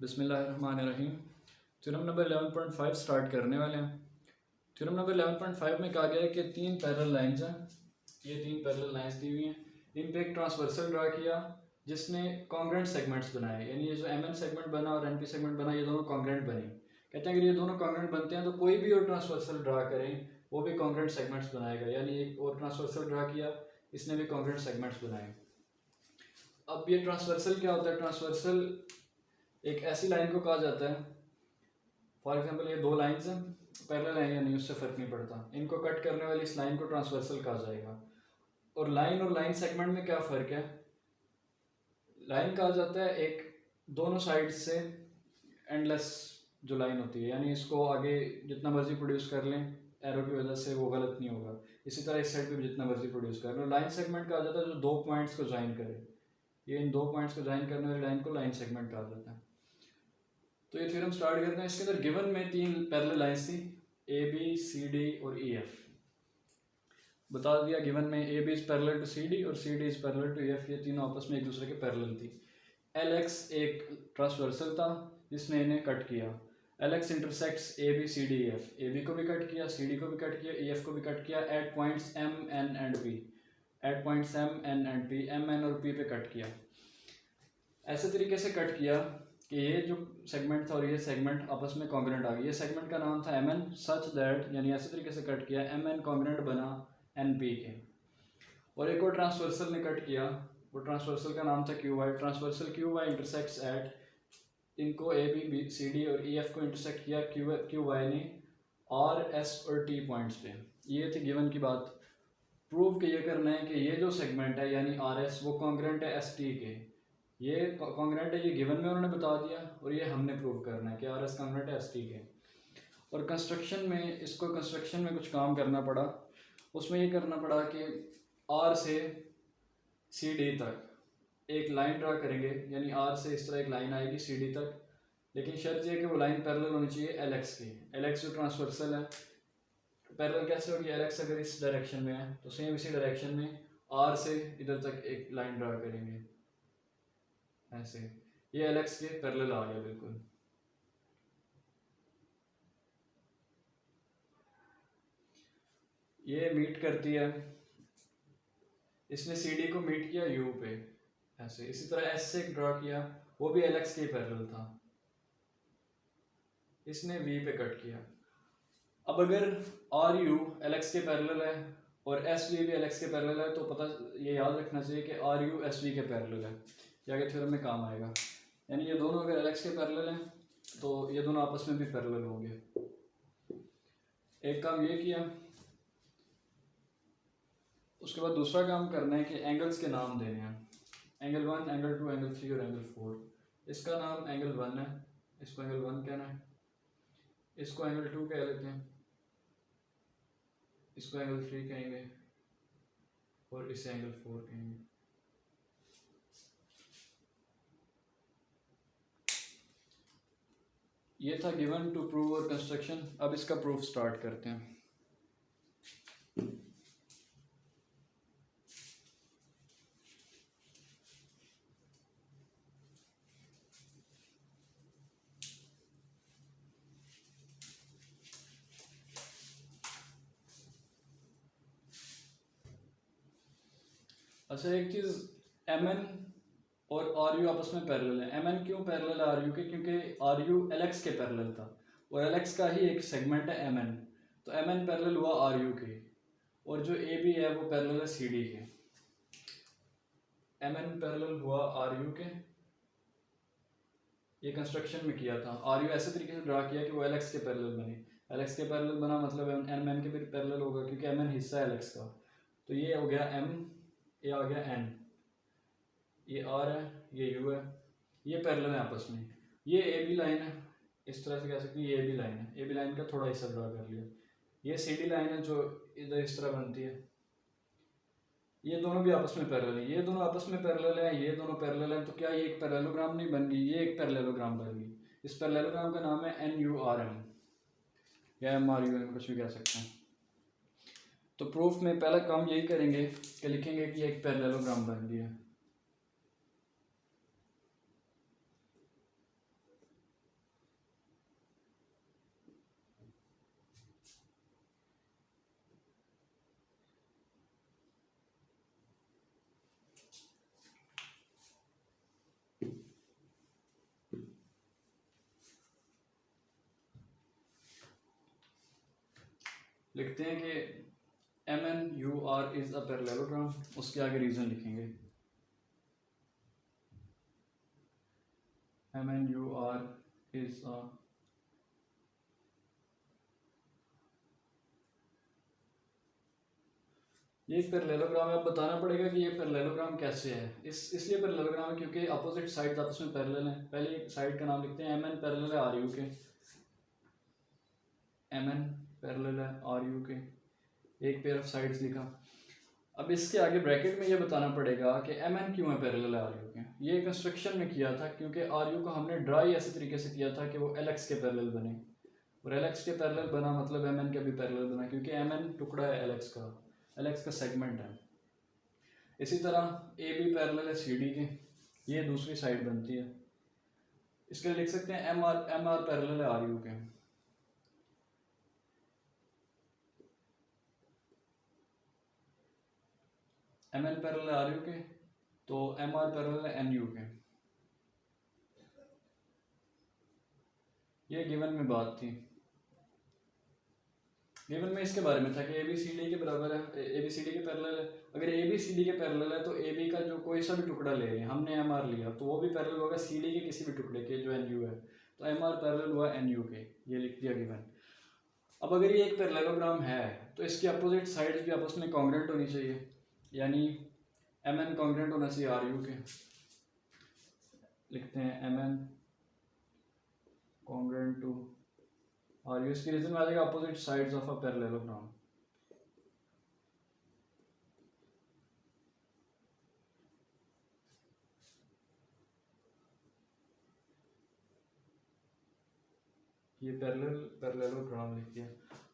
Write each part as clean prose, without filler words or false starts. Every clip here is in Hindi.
बिस्मिल्लाहिर्रहमानिर्रहीम। थ्योरम नंबर 11.5 स्टार्ट करने वाले हैं। थ्योरम नंबर 11.5 में कहा गया है कि तीन पैरेलल लाइंस हैं। ये तीन पैरेलल लाइंस दी हुई हैं। इन पे एक ट्रांसवर्सल ड्रा किया जिसने कॉन्ग्रेंट सेगमेंट्स बनाए, यानी ये जो एम एन सेगमेंट बना और एन पी सेगमेंट बना, ये दोनों कॉन्ग्रेंट बने। कहते हैं कि ये दोनों कॉन्ग्रेंट बनते हैं तो कोई भी और ट्रांसवर्सल ड्रा करें वो भी कॉन्ग्रेंट सेगमेंट्स बनाएगा। यानी एक और ट्रांसवर्सल ड्रा किया, इसने भी कॉन्ग्रेंट सेगमेंट्स बनाए। अब ये ट्रांसवर्सल क्या होता है? ट्रांसवर्सल एक ऐसी लाइन को कहा जाता है, फॉर एग्जांपल ये दो लाइंस हैं, पैरेलल हैं या नहीं उससे फ़र्क नहीं पड़ता, इनको कट करने वाली इस लाइन को ट्रांसवर्सल कहा जाएगा। और लाइन सेगमेंट में क्या फ़र्क है? लाइन कहा जाता है एक दोनों साइड से एंडलेस जो लाइन होती है, यानी इसको आगे जितना मर्जी प्रोड्यूस कर लें एरो की वजह से वो गलत नहीं होगा। इसी तरह इस साइड पे भी जितना मर्जी प्रोड्यूस कर लें। लाइन सेगमेंट कहा जाता है जो दो पॉइंट्स को ज्वाइन करे। ये इन दो पॉइंट्स को ज्वाइन करने वाली लाइन को लाइन सेगमेंट कहा जाता है। तो ये थ्योरम स्टार्ट करते हैं। इसके अंदर गिवन में तीन पैरेलल लाइंस थी, ए बी सी डी और ई एफ। बता दिया गिवन में A B is parallel to C D और C D is parallel to E F. ये तीनों आपस में एक दूसरे के पैरेलल थी। एल एक्स एक ट्रांसवर्सल था जिसने इन्हें कट किया। L X intersects A B C D E F. A B को भी कट किया, सी डी को भी कट किया, ई एफ को भी कट किया at points M N and P. At points M N and P, M N और पी पे कट किया। ऐसे तरीके से कट किया कि ये जो सेगमेंट था और ये सेगमेंट आपस में कॉन्ग्रेंट आ गई। ये सेगमेंट का नाम था एम एन सच दैट, यानी ऐसे तरीके से कट किया एम एन कॉन्ग्रेंट बना एन पी के। और एक और ट्रांसवर्सल ने कट किया, वो ट्रांसवर्सल का नाम था Q Y. Transversal Q Y intersects at, इनको ए बी सी डी और ई एफ को इंटरसेक्ट किया क्यू वाई ने आर एस और टी पॉइंट्स पे। ये थी गिवन की बात। प्रूव के ये करना है कि ये जो सेगमेंट है यानी आर एस वो कॉन्ग्रेंट है एस टी के। ये कॉन्ग्रेंट है, ये गिवन में उन्होंने बता दिया और ये हमने प्रूव करना है कि आर एस कॉन्ग्रेंट है एस टी के। और कंस्ट्रक्शन में इसको कंस्ट्रक्शन में कुछ काम करना पड़ा। उसमें ये करना पड़ा कि आर से सी डी तक एक लाइन ड्रा करेंगे, यानी आर से इस तरह एक लाइन आएगी सी डी तक, लेकिन शर्त ये कि वो लाइन पैरेलल होनी चाहिए एल एक्स की। एल एक्स जो ट्रांसवर्सल है, पैरेलल कैसे होगी? एल एक्स अगर इस डायरेक्शन में है तो सेम इसी डायरेक्शन में आर से इधर तक एक लाइन ड्रा करेंगे ऐसे। ये एल एक्स के पैरेलल आ गया बिल्कुल। ये मीट करती है, इसने सी डी को मीट किया यू पे ऐसे। इसी तरह एस से एक ड्रा किया, वो भी एल एक्स के पैरेलल था, इसने वी पे कट किया। अब अगर आर यू एल एक्स के पैरेलल है और एस वी भी एल एक्स के पैरेलल है तो पता ये याद रखना चाहिए कि आर यू एस वी के पैरेलल है। ये आगे थ्योरम में काम आएगा। यानी ये दोनों अगर एल एक्स के पैरेलल हैं तो ये दोनों आपस में भी पैरेलल होंगे। एक काम ये किया, उसके बाद दूसरा काम करना है कि एंगल्स के नाम देने हैं। एंगल 1, एंगल 2, एंगल 3 और एंगल 4। इसका नाम एंगल 1 है, इसको एंगल 1 कहना है। इसको एंगल 2 कह लेते हैं, इसको एंगल 3 कहेंगे और इसे एंगल 4 कहेंगे। ये था गिवन टू प्रूव और कंस्ट्रक्शन। अब इसका प्रूफ स्टार्ट करते हैं। अच्छा, एक चीज़, एम एन और आर यू आपस में पैरेलल है। एम एन क्यों पैरेलल है आर यू के? क्योंकि आर यू एल एक्स के पैरेलल था और एल एक्स का ही एक सेगमेंट है एम एन, तो एम एन पैरेलल हुआ आर यू के। और जो ए बी है वो पैरेलल है सी डी के। एम एन पैरेलल हुआ आर यू के, ये कंस्ट्रक्शन में किया था। आर यू ऐसे तरीके से ड्रा किया कि वो एल एक्स के पैरेलल बने। एल एक्स के पैरेलल बना मतलब एम एन के भी पैरेलल होगा क्योंकि एम एन हिस्सा है एल एक्स का। तो ये हो गया एम, ये आ गया एन, ये आर है, ये यू है, ये पैरेलल है आपस में। ये ए बी लाइन है, इस तरह से कह सकते हैं ये ए बी लाइन है। ए बी लाइन का थोड़ा हिस्सा ड्रा कर लिया। ये सी डी लाइन है जो इधर इस तरह बनती है। ये दोनों भी आपस में पैरेलल है, ये दोनों आपस में पैरेलल है, ये दोनों पैरेलल है। तो क्या ये एक पैरेललोग्राम नहीं बन गई? ये एक पैरेललोग्राम बन गई। इस पैरेललोग्राम का नाम है एन यू आर एम या एम आर यू एम, कुछ भी कह सकते हैं। तो प्रूफ में पहला काम यही करेंगे कि लिखेंगे कि ये एक पैरेललोग्राम बन गई है। लिखते हैं कि MNUR इज अ पैरेललोग्राम, उसके आगे रीजन लिखेंगे। MNUR इज अ ये एक पैरेललोग्राम है। अब बताना पड़ेगा कि ये पैरेललोग्राम कैसे है। इसलिए पैरेललोग्राम है क्योंकि अपोजिट साइड्स आपस में पैरेलल हैं। पहले साइड का नाम लिखते हैं MN पैरेलल है RU के, MN पैरेलल है RU के, एक पेयर ऑफ साइड्स लिखा। अब इसके आगे ब्रैकेट में ये बताना पड़ेगा कि MN क्यों है पैरेलल है RU के। ये कंस्ट्रक्शन में किया था क्योंकि RU को हमने ड्राई ऐसे तरीके से किया था कि वो LX के पैरेलल बने, और LX के पैरेलल बना मतलब MN के भी पैरेलल बना, क्योंकि MN टुकड़ा है LX का, LX का सेगमेंट है। इसी तरह AB पैरेलल है CD के, ये दूसरी साइड बनती है। इसके लिए लिख सकते हैं MR पैरेलल है RU के। MN पैरेलल है RU के, तो MR पैरेलल है NU के। ये गिवन में बात थी। गिवन में इसके बारे में था कि ABCD के बराबर है, ABCD के पैरेलल है। अगर ABCD के पैरेलल है तो AB का जो कोई सा भी टुकड़ा ले लें, हमने MR लिया तो वो भी पैरेलल होगा CD के किसी भी टुकड़े के जो NU है, तो MR पैरेलल हुआ NU के। ये लिख दिया गिवन। अब अगर ये एक पैरेललोग्राम है तो इसकी अपोजिट साइड्स भी आपस में कॉन्ग्रुएंट होनी चाहिए, यानी MN कॉन्ग्रुएंट होना चाहिए RU के। लिखते हैं MN कॉन्ग्रुएंट टू RU। इसकी रीजन में आ जाएगा opposite sides of a parallelogram. ये पैरेललोग्राम लिख दिया,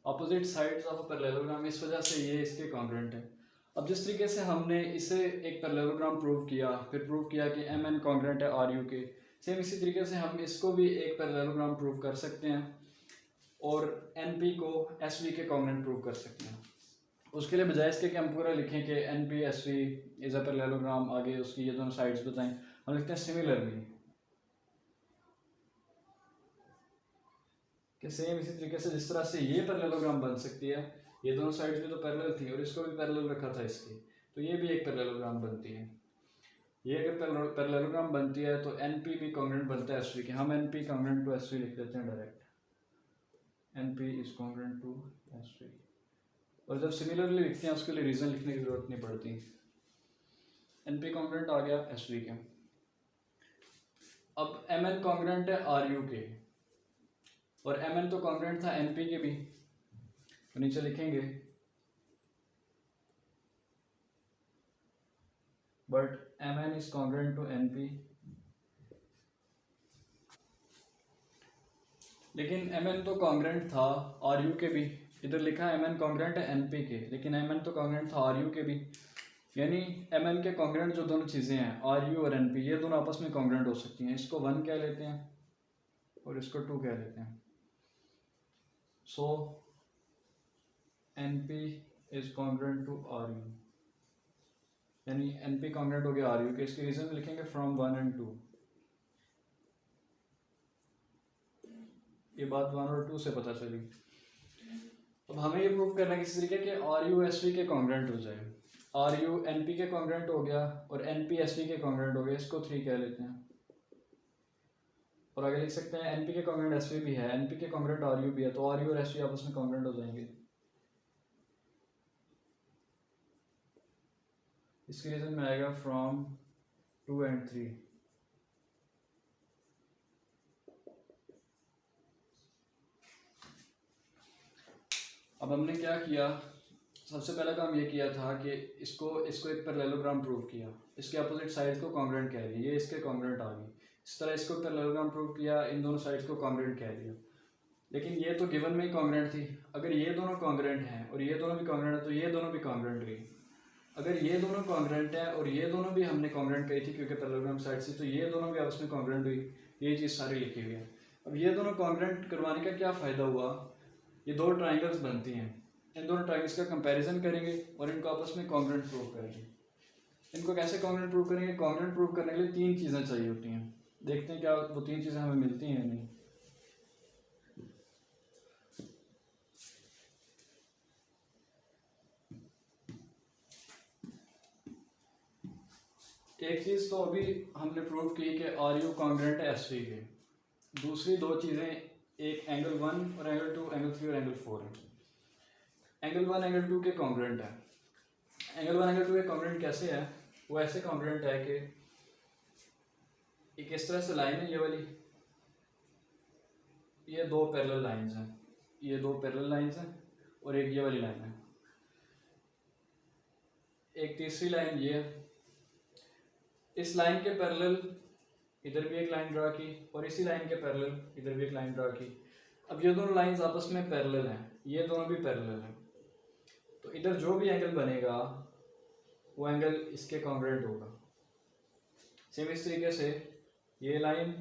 opposite sides of a parallelogram, इस वजह से ये इसके कॉन्ग्रुएंट है। अब जिस तरीके से हमने इसे एक पैरेललोग्राम प्रूव किया, फिर प्रूव किया कि MN कॉन्ग्रुएंट है RU के, सेम इसी तरीके से हम इसको भी एक पैरेललोग्राम प्रूव कर सकते हैं और NP को SV के कॉन्ग्रुएंट प्रूव कर सकते हैं। उसके लिए बजाय इसके कि हम पूरा लिखें कि NP SV is a parallelogram, आगे उसकी ये दोनों साइड्स बताएं, हम लिखते हैं सिमिलरली, कि सेम इसी तरीके से जिस तरह से ये पैरेललोग्राम बन सकती है, ये दोनों साइड्स भी तो पैरेलल थी और इसको भी पैरेलल रखा था इसके, तो ये भी एक पैरेललोग्राम बनती है। ये अगर पैरेललोग्राम बनती है तो NP भी कॉन्ग्रुएंट बनता है SV के। हम NP कॉन्ग्रुएंट टू SV लिख देते हैं direct, NP is congruent to SV। और जब सिमिलरली लिखते हैं उसके लिए रीजन लिखने की जरूरत नहीं पड़ती। NP कॉन्ग्रुएंट आ गया SV के। अब MN कॉन्ग्रुएंट है RU के, और MN तो कॉन्ग्रुएंट था NP के भी, तो नीचे लिखेंगे but MN is congruent to NP। लेकिन MN तो कॉन्ग्रुएंट था RU के भी, इधर लिखा है MN कॉन्ग्रुएंट है NP के, लेकिन MN तो कॉन्ग्रुएंट था RU के भी, यानी MN के कॉन्ग्रुएंट जो दोनों चीज़ें हैं RU और NP, ये दोनों आपस में कॉन्ग्रुएंट हो सकती हैं। इसको 1 कह लेते हैं और इसको 2 कह लेते हैं। So NP is congruent to RU, यानी NP कॉन्ग्रुएंट हो गया RU के। इसके रीजन लिखेंगे फ्रॉम 1 and 2। ये बात 1 और 2 से पता चली। अब हमें ये प्रूव करना है किसी तरीके के RU SV के कॉन्ग्रुएंट हो जाए। RU NP के कॉन्ग्रुएंट हो गया और NP SV के कॉन्ग्रुएंट हो गया, इसको 3 कह लेते हैं। और आगे लिख सकते हैं NP के कॉन्ग्रुएंट SV भी है, NP के कॉन्ग्रुएंट RU भी है, तो RU और SV आपस में कॉन्ग्रुएंट हो जाएंगे। इसके रीजन में आएगा फ्रॉम 2 and 3। अब हमने क्या किया, सबसे पहला काम ये किया था कि इसको एक पैरेललोग्राम प्रूव किया, इसके अपोजिट साइड्स को कॉन्ग्रुएंट कह लिया, ये इसके कॉन्ग्रुएंट आ गई। इस तरह इसको पैरेललोग्राम प्रूव किया, इन दोनों साइड्स को कॉन्ग्रुएंट कह लिया। लेकिन ये तो गिवन में ही कॉन्ग्रुएंट थी। अगर ये दोनों कॉन्ग्रुएंट हैं और ये दोनों भी कॉन्ग्रुएंट है तो ये दोनों भी कॉन्ग्रुएंट हुई। अगर ये दोनों कॉन्ग्रुएंट है और ये दोनों भी हमने कॉन्ग्रुएंट कही थी क्योंकि पैरेललोग्राम साइड से, तो ये दोनों भी आपस में कॉन्ग्रुएंट हुई। ये चीज़ सारी लिखी हुई है। अब ये दोनों कॉन्ग्रुएंट करवाने का क्या फ़ायदा हुआ, ये दो ट्राइंगल्स बनती हैं, इन दोनों ट्राइंगल्स का कंपैरिजन करेंगे और इनको आपस में कॉन्ग्रुएंट प्रूव करेंगे। इनको कैसे कॉन्ग्रुएंट प्रूव करेंगे, कॉन्ग्रुएंट प्रूव करने के लिए 3 चीज़ें चाहिए होती हैं। देखते हैं क्या वो 3 चीज़ें हमें मिलती हैं या नहीं। एक चीज़ तो अभी हमने प्रूव की कि आर यू कॉन्ग्रेंट है एस वी के। दूसरी दो चीज़ें, एक एंगल 1 और एंगल 2, एंगल 3 और एंगल 4 है। एंगल 1 एंगल 2 के कॉन्ग्रेंट है। एंगल 1 एंगल 2 के कॉन्ग्रेंट कैसे है? वो ऐसे कॉन्ग्रेंट है कि एक इस तरह से लाइन है, ये वाली, ये दो पैरेलल लाइंस हैं, ये दो पैरेलल लाइंस हैं, और एक ये वाली लाइन है। एक तीसरी लाइन ये है। इस लाइन के पैरेलल इधर भी एक लाइन ड्रा की, और इसी लाइन के पैरेलल इधर भी एक लाइन ड्रा की। अब ये दोनों लाइंस आपस में पैरेलल हैं, ये दोनों भी पैरेलल हैं, तो इधर जो भी एंगल बनेगा वो एंगल इसके कॉन्ग्रेंट होगा। सेम इस तरीके से ये लाइन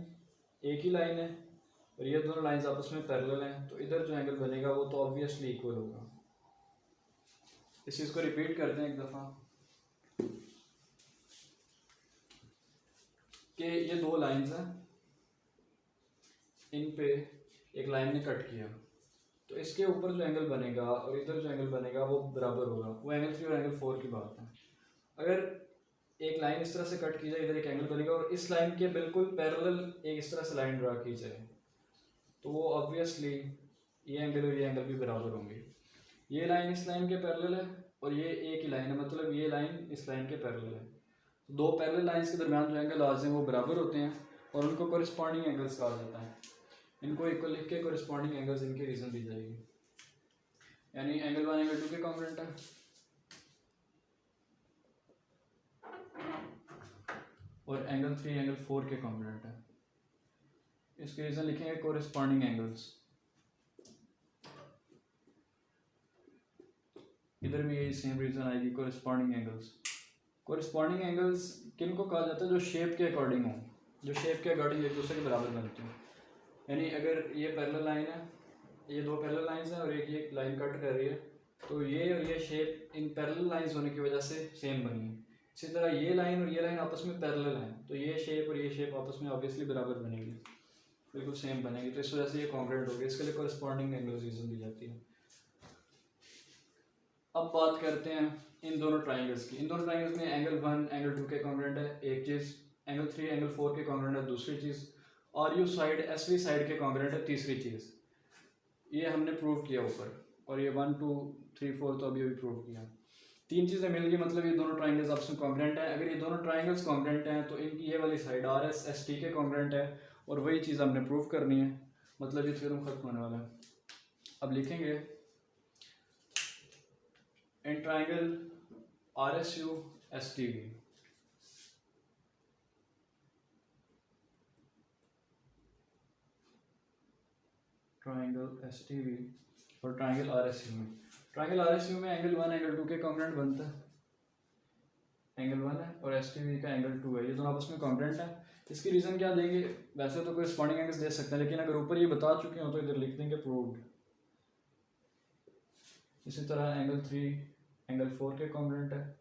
एक ही लाइन है और ये दोनों लाइंस आपस में पैरेलल हैं, तो इधर जो एंगल बनेगा वो तो ऑब्वियसली इक्वल होगा। इस चीज़ को रिपीट करते हैं एक दफ़ा कि ये दो लाइंस हैं, इन पे एक लाइन ने कट किया, तो इसके ऊपर जो एंगल बनेगा और इधर जो एंगल बनेगा वो बराबर होगा। वो एंगल 3 और एंगल 4 की बात है। अगर एक लाइन इस तरह से कट की जाए, इधर एक एंगल बनेगा, और इस लाइन के बिल्कुल पैरेलल एक इस तरह से लाइन ड्रा की जाए, तो वो ऑब्वियसली ये एंगल और ये एंगल भी बराबर होंगे। ये लाइन इस लाइन के पैरेलल है और ये एक ही लाइन है, मतलब ये लाइन इस लाइन के पैरेलल है। दो पैरेलल लाइंस के दरमियान जो एंगल आते हैं वो बराबर होते हैं और उनको कोरिस्पॉन्डिंग एंगल्स कहा जाता है। इनको इक्वल लिख के कोरिस्पॉन्डिंग एंगल्स इनकी रीजन दी जाएगी। यानी एंगल 1 एंगल 2 के कॉन्ग्रेंट है और एंगल 3 एंगल 4 के कॉन्ग्रेंट है। इसके रीजन लिखेंगे कोरिस्पॉन्डिंग एंगल्स। इधर भी यही सेम रीजन आएगी, कोरिस्पॉन्डिंग एंगल्स। कोरिस्पॉन्डिंग एंगल्स किन को कहा जाता है? जो शेप के अकॉर्डिंग हो, जो शेप के अकॉर्डिंग एक दूसरे के बराबर बनते हैं। यानी अगर ये पैरेलल लाइन है, ये दो पैरेलल लाइंस हैं और एक ये लाइन कट कर रही है, तो ये और ये शेप इन पैरेलल लाइंस होने की वजह से सेम बनी है। इसी तरह ये लाइन और ये लाइन आपस में पैरेलल हैं, तो ये शेप और ये शेप आपस में ऑब्वियसली बराबर बनेगी, बिल्कुल सेम बनेगी, तो इस वजह से ये कॉन्ग्रेंट होगी। इसके लिए कोरिस्पॉन्डिंग एंगल्स रीजन दी जाती है। अब बात करते हैं इन दोनों ट्राइंगल्स की। इन दोनों ट्राइंगल्स में एंगल 1 एंगल 2 के कॉन्ग्रेंट है एक चीज़, एंगल 3 एंगल 4 के कॉन्ग्रेंट है दूसरी चीज़, और you side S V side के कॉन्ग्रेंट है तीसरी चीज़। ये हमने प्रूव किया ऊपर, और ये 1 2 3 4 तो अभी अभी प्रूव किया। तीन चीज़ें मिल गई, मतलब ये दोनों ट्राइंगल्स आपस में कॉन्ग्रेंट हैं। अगर ये दोनों ट्राइंगल्स कॉन्ग्रेंट हैं तो इनकी ये वाली side R S S T के कॉन्ग्रेंट है, और वही चीज़ हमने प्रूव करनी है, मतलब ये थ्योरम खत्म होने वाला है। अब लिखेंगे in triangle R S U S T V, triangle S T V और ट्राइंगल आर एस यू में, ट्राइंगल आर एस यू में एंगल 1 एंगल 2 के कॉन्ग्रेंट बनता है, एंगल 1 है और एस टी वी का एंगल 2 है, ये दोनों आपस में कॉन्ग्रेंट है। इसकी रीज़न क्या देंगे? वैसे तो कोरिस्पॉन्डिंग एंगल्स दे सकते हैं, लेकिन अगर ऊपर ये बता चुके हो तो इधर लिख देंगे प्रूव्ड। इसी तरह एंगल 3 एंगल 4 के कॉन्ग्रेंट है,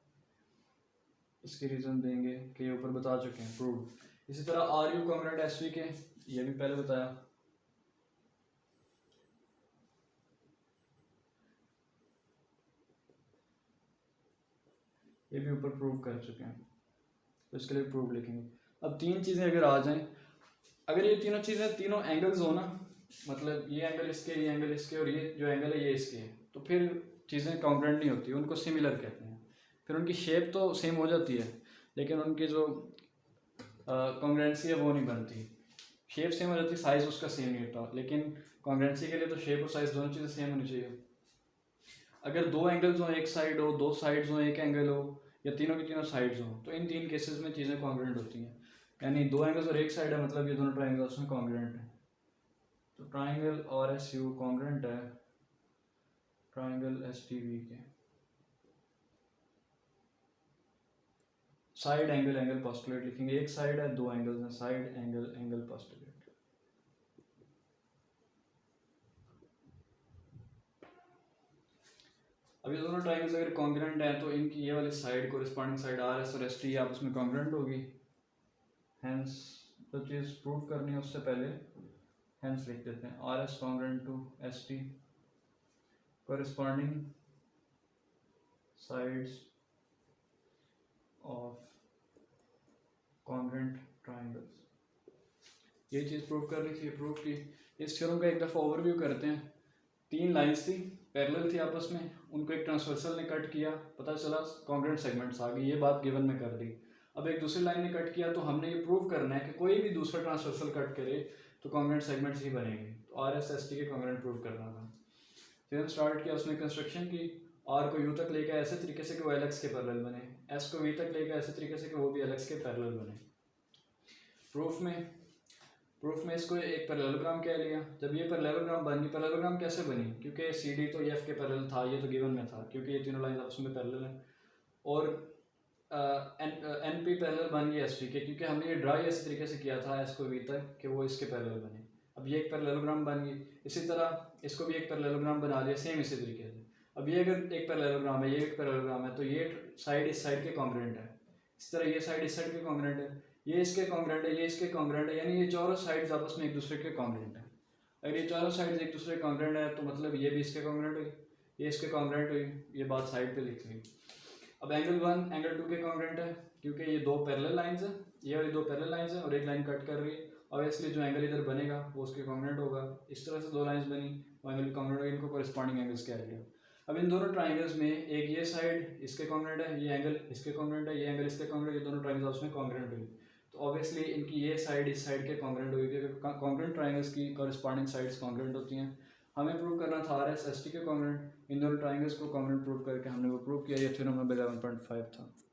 इसकी रीज़न देंगे कि ये ऊपर बता चुके हैं, प्रूव्ड। इसी तरह R U congruent S V के, ये भी पहले बताया। ये भी ऊपर प्रूव कर चुके हैं, तो इसके लिए प्रूव लिखेंगे। अब तीन चीज़ें अगर आ जाएं, अगर ये तीनों चीज़ें तीनों एंगल्स हो ना, मतलब ये एंगल इसके, ये एंगल इसके और ये जो एंगल है ये इसके है, तो फिर चीज़ें कॉन्ग्रेंट नहीं होती, उनको सिमिलर कहते हैं। फिर उनकी शेप तो सेम हो जाती है, लेकिन उनकी जो कॉन्ग्रेंसी है वो नहीं बनती। शेप सेम हो जाती है, साइज़ उसका सेम नहीं होता, लेकिन कॉन्ग्रेंसी के लिए तो शेप और साइज़ दोनों चीज़ें सेम होनी चाहिए। अगर दो एंगल्स हों, एक साइड हो, दो साइड्स हों, एक एंगल हो, या तीनों की तीनों साइड्स हों, तो इन तीन केसेस में चीज़ें कॉन्ग्रेंट होती हैं। यानी दो एंगल्स और एक साइड है, मतलब ये दोनों ट्राइंगल्स में कॉन्ग्रेंट है। तो triangle R S U congruent है ट्राइंगल एस टी वी के। साइड एंगल एंगल पोस्टुलेट लिखेंगे, एक साइड है दो एंगल्स हैं, साइड एंगल एंगल पोस्टुलेट। अब ये दोनों ट्राइंगल्स अगर कॉन्ग्रेंट हैं तो इनकी ये वाली side corresponding side are S और एस टी आपस में कॉन्ग्रेंट होगी। हेंस जो चीज़ प्रूव करनी है उससे पहले हेंस लिख देते हैं, R S congruent to S T, corresponding sides of congruent triangles, ये चीज़ प्रूव कर ली थी, प्रूव की। इस थ्योरम का एक दफ़ा ओवरव्यू करते हैं। तीन लाइंस थी, पैरेलल थी आपस में, उनको एक ट्रांसवर्सल ने कट किया, पता चला कॉन्ग्रेंट सेगमेंट्स आ गई, ये बात गिवन में कर दी। अब एक दूसरी लाइन ने कट किया, तो हमने ये प्रूव करना है कि कोई भी दूसरा ट्रांसवर्सल कट करे तो कॉन्ग्रेंट सेगमेंट्स ही बनेंगे। तो आर एस एस टी के कॉन्ग्रेंट प्रूव करना था। फिर हम स्टार्ट किया, उसने कंस्ट्रक्शन की, आर को यू तक लेकर ऐसे तरीके से कि वो एल एक्स के पैरेलल बने, एस को वी तक लेकर ऐसे तरीके से कि वो भी एल एक्स के पैरेलल बने। प्रूफ में इसको एक पैरेललोग्राम कह लिया। जब ये पैरेललोग्राम बन गई, पैरेललोग्राम कैसे बनी, क्योंकि सी डी तो एफ के पैरेलल था, ये तो गिवन में था, क्योंकि ये तीनों लाइन आपस में पैरेलल है। और एन पी पैरेलल बन गई एस वी के, क्योंकि हमने ये ड्रा ऐसे तरीके से किया था एस को वी तक कि वो इसके पैरेलल बने। अब ये एक पैरेललोग्राम बन गई। इसी तरह इसको भी एक पैरेललोग्राम बना लिया सेम इसी तरीके से। अब ये अगर एक पैरेललोग्राम है, ये एक पैरेललोग्राम है, तो ये साइड इस साइड के कॉन्ग्रेंट है। इस तरह ये साइड इस साइड के कॉन्ग्रेंट है, ये इसके कॉन्ग्रेंट है, ये इसके कॉन्ग्रेंट है, यानी ये चारों साइड्स आपस में एक दूसरे के कॉन्ग्रेंट है। अगर ये चारों साइड्स एक दूसरे के कॉन्ग्रेंट है तो मतलब ये भी इसके कॉन्ग्रेंट हुई, ये इसके कॉन्ग्रेंट हुई, ये बात साइड पे लिख ली। अब एंगल 1 एंगल 2 के कॉन्ग्रेंट है, क्योंकि ये दो पैरेलल लाइंस है, ये वाली दो पैरेलल लाइंस है और एक लाइन कट कर रही है। ऑब्वियसली जो एंगल इधर बनेगा वो उसके कॉन्ग्रेंट होगा। इस तरह से दो लाइंस बनी, वो एंगल कॉन्ग्रेंट होगा, इनको कॉरेस्पॉन्डिंग एंगल्स कह लिया। अब इन दोनों ट्राइंगल्स में एक ये साइड इसके कॉन्ग्रेंट है, ये एंगल इसके कॉन्ग्रेंट है, ये एंगल इसके कॉन्ग्रेंट, ये दोनों ट्राइंगल्स उसमें कॉन्ग्रेंट हुई। तो ऑब्वियसली इनकी ये साइड इस साइड के कॉन्ग्रेंट हुई, क्योंकि कॉन्ग्रेंट ट्राइंगल्स की कॉरेस्पॉन्डिंग साइड्स कॉन्ग्रेंट होती हैं। हमें प्रूव करना था आर एस एस टी के कॉन्ग्रेंट, इन दोनों ट्राइंगल्स को कॉन्ग्रेंट प्रूव करके हमने वो प्रूव किया। ये थ्योरम नंबर 11.5 था।